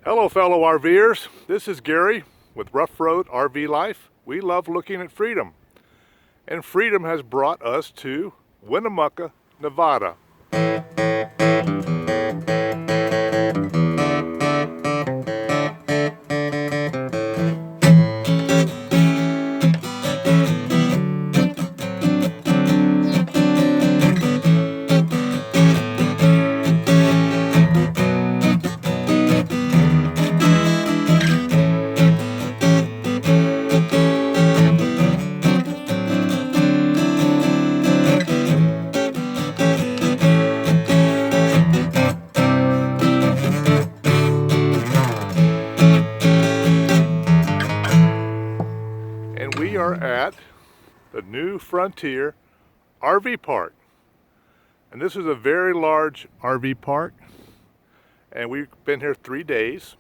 Hello fellow RVers, this is Gary with Ruff Road RV Life. We love looking at freedom, and freedom has brought us to Winnemucca, Nevada. And we are at the New Frontier RV Park. And this is a very large RV park, and we've been here 3 days.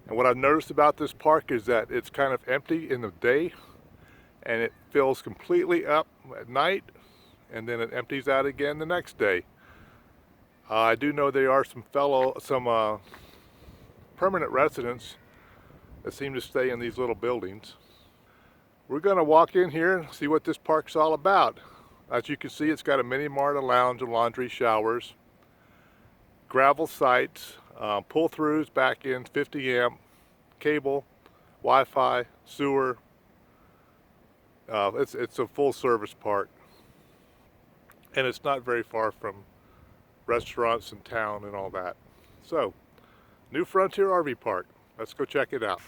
And what I've noticed about this park is that it's kind of empty in the day, and it fills completely up at night, and then it empties out again the next day. I do know there are some permanent residents that seem to stay in these little buildings. We're going to walk in here and see what this park's all about. As you can see, it's got a mini mart, a lounge, and laundry, showers, gravel sites, pull-throughs, back-ends, 50 amp, cable, Wi-Fi, sewer. It's a full-service park, and it's not very far from restaurants and town and all that. So, New Frontier RV Park. Let's go check it out.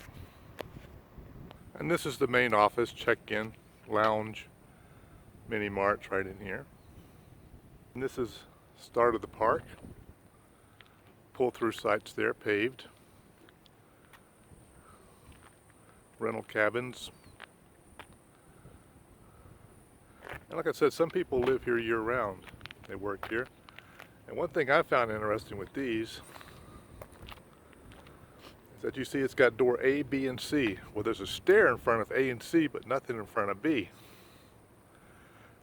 And this is the main office, check-in, lounge, mini marts right in here. And this is the start of the park. Pull-through sites there, paved. Rental cabins. And like I said, some people live here year-round. They work here. And one thing I found interesting with these is that you see it's got door A, B, and C. Well, there's a stair in front of A and C, but nothing in front of B.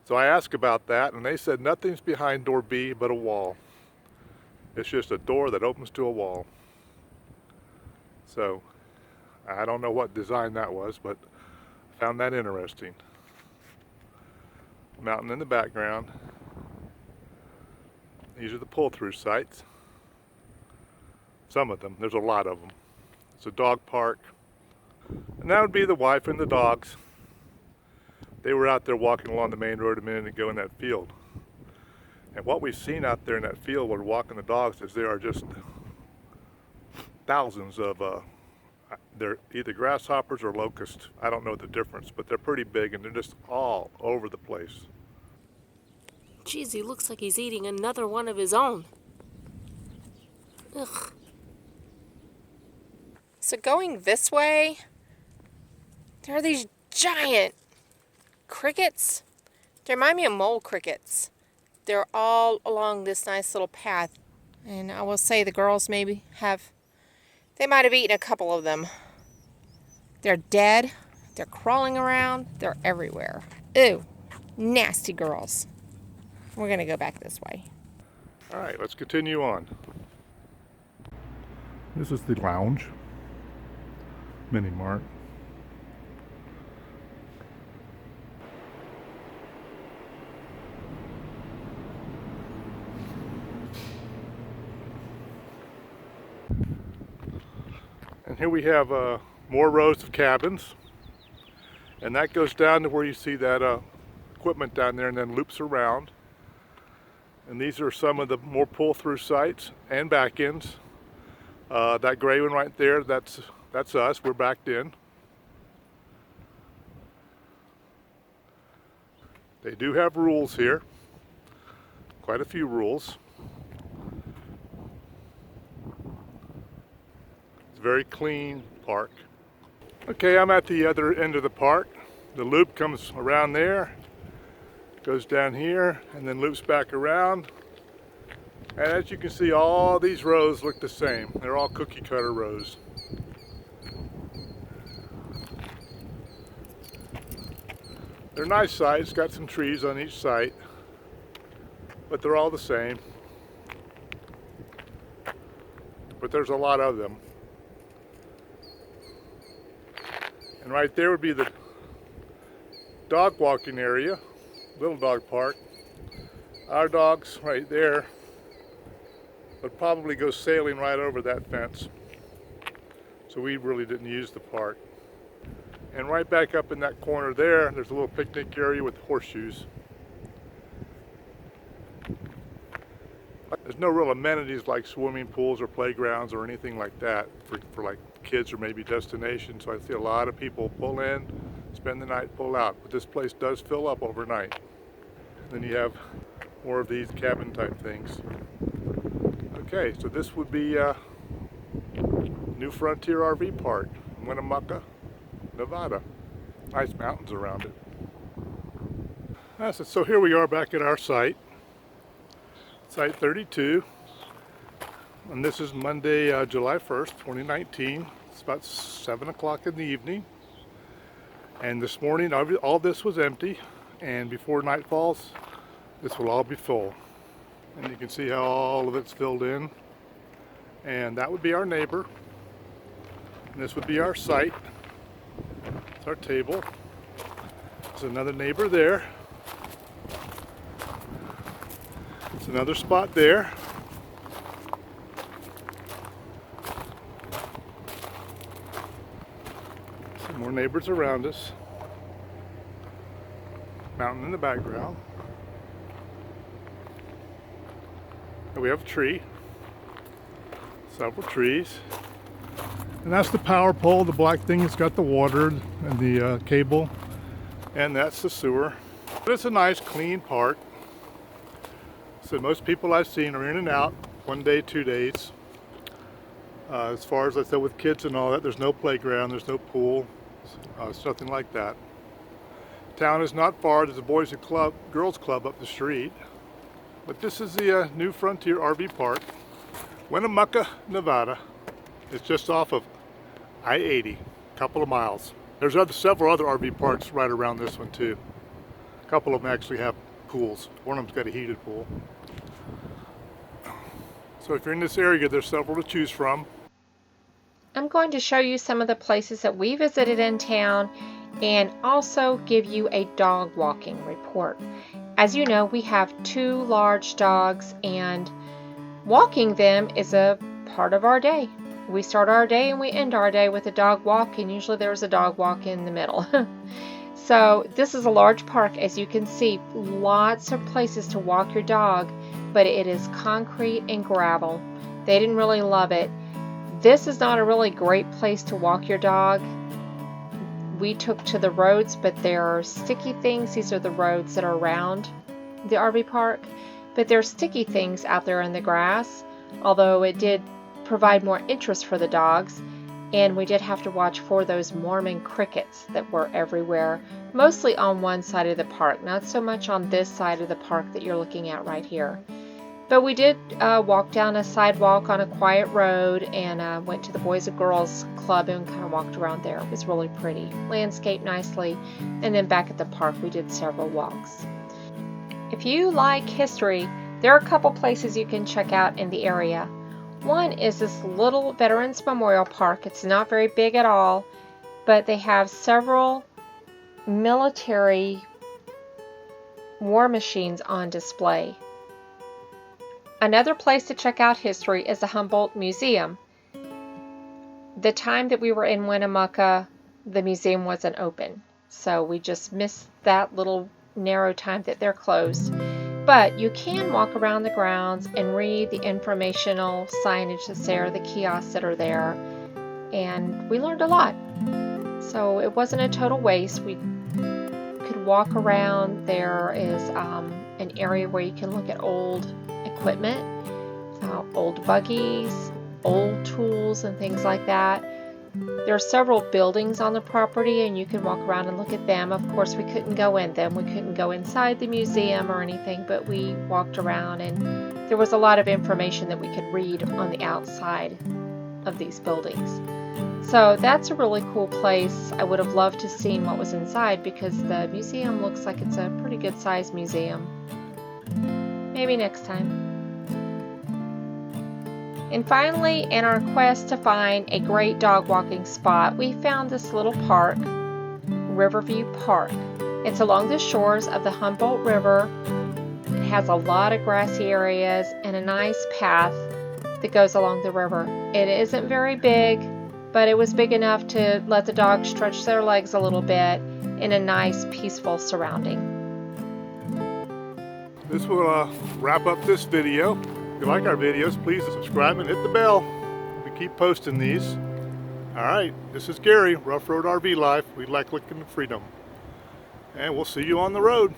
So I asked about that, and they said nothing's behind door B but a wall. It's just a door that opens to a wall. So I don't know what design that was, but I found that interesting. Mountain in the background. These are the pull-through sites. Some of them, there's a lot of them. It's a dog park. And that would be the wife and the dogs. They were out there walking along the main road a minute ago in that field. And what we've seen out there in that field while walking the dogs is there are just thousands of, they're either grasshoppers or locusts. I don't know the difference, but they're pretty big and they're just all over the place. Geez, he looks like he's eating another one of his own. Ugh. So going this way, there are these giant crickets. They remind me of mole crickets. They're all along this nice little path. And I will say the girls they might have eaten a couple of them. They're dead. They're crawling around. They're everywhere. Ew, nasty girls. We're going to go back this way. All right, let's continue on. This is the lounge, mini mart. And here we have more rows of cabins, and that goes down to where you see that equipment down there and then loops around. And these are some of the more pull-through sites and back ends. That gray one right there, that's us, we're backed in. They do have rules here, quite a few rules. It's a very clean park. Okay, I'm at the other end of the park. The loop comes around there, goes down here, and then loops back around. And as you can see, all these rows look the same. They're all cookie cutter rows. They're nice sites, got some trees on each site, but they're all the same. But there's a lot of them. And right there would be the dog walking area, little dog park. Our dogs right there would probably go sailing right over that fence. So we really didn't use the park. And right back up in that corner there, there's a little picnic area with horseshoes. There's no real amenities like swimming pools or playgrounds or anything like that for like kids or maybe destinations. So I see a lot of people pull in, spend the night, pull out. But this place does fill up overnight. Then you have more of these cabin type things. Okay, so this would be New Frontier RV Park in Winnemucca, Nevada. Nice mountains around it. So here we are back at our site. Site 32, and this is Monday, July 1st, 2019. It's about 7 o'clock in the evening, and this morning all this was empty, and before night falls this will all be full. And you can see how all of it's filled in, and that would be our neighbor, and this would be our site. It's our table. There's another neighbor there. Another spot there. Some more neighbors around us. Mountain in the background. And we have a tree. Several trees. And that's the power pole, the black thing that's got the water and the cable. And that's the sewer. But it's a nice clean park. So most people I've seen are in and out 1 day, 2 days. As far as I said with kids and all that, there's no playground, there's no pool, it's nothing like that. Town is not far, there's a boys and girls club up the street. But this is the New Frontier RV Park, Winnemucca, Nevada. It's just off of I-80, a couple of miles. There's several other RV parks right around this one too. A couple of them actually have pools. One of them's got a heated pool. So if you're in this area, there's several to choose from. I'm going to show you some of the places that we visited in town and also give you a dog walking report. As you know, we have 2 large dogs, and walking them is a part of our day. We start our day and we end our day with a dog walk, and usually there's a dog walk in the middle. So this is a large park, as you can see, lots of places to walk your dog, but it is concrete and gravel. They didn't really love it. This is not a really great place to walk your dog. We took to the roads, but there are sticky things. These are the roads that are around the RV park, but there are sticky things out there in the grass, although it did provide more interest for the dogs. And we did have to watch for those Mormon crickets that were everywhere, mostly on one side of the park, not so much on this side of the park that you're looking at right here. But we did walk down a sidewalk on a quiet road and went to the Boys and Girls Club and kind of walked around there. It was really pretty, landscaped nicely. And then back at the park we did several walks. If you like history, there are a couple places you can check out in the area. One is this little Veterans Memorial Park. It's not very big at all, but they have several military war machines on display. Another place to check out history is the Humboldt Museum. The time that we were in Winnemucca, the museum wasn't open, so we just missed that little narrow time that they're closed. But you can walk around the grounds and read the informational signage that's there, the kiosks that are there, and we learned a lot. So it wasn't a total waste. We could walk around. There is an area where you can look at old equipment, old buggies, old tools, and things like that. There are several buildings on the property, and you can walk around and look at them. Of course, we couldn't go in them. We couldn't go inside the museum or anything, but we walked around, and there was a lot of information that we could read on the outside of these buildings. So that's a really cool place. I would have loved to have seen what was inside because the museum looks like it's a pretty good sized museum. Maybe next time. And finally, in our quest to find a great dog walking spot, we found this little park Riverview Park. It's along the shores of the Humboldt River. It has a lot of grassy areas and a nice path that goes along the river. It isn't very big, but it was big enough to let the dogs stretch their legs a little bit in a nice, peaceful surrounding. This will wrap up this video. If you like our videos, please subscribe and hit the bell. We keep posting these. Alright, this is Gary, Ruff Road RV Life. We like looking at freedom. And we'll see you on the road.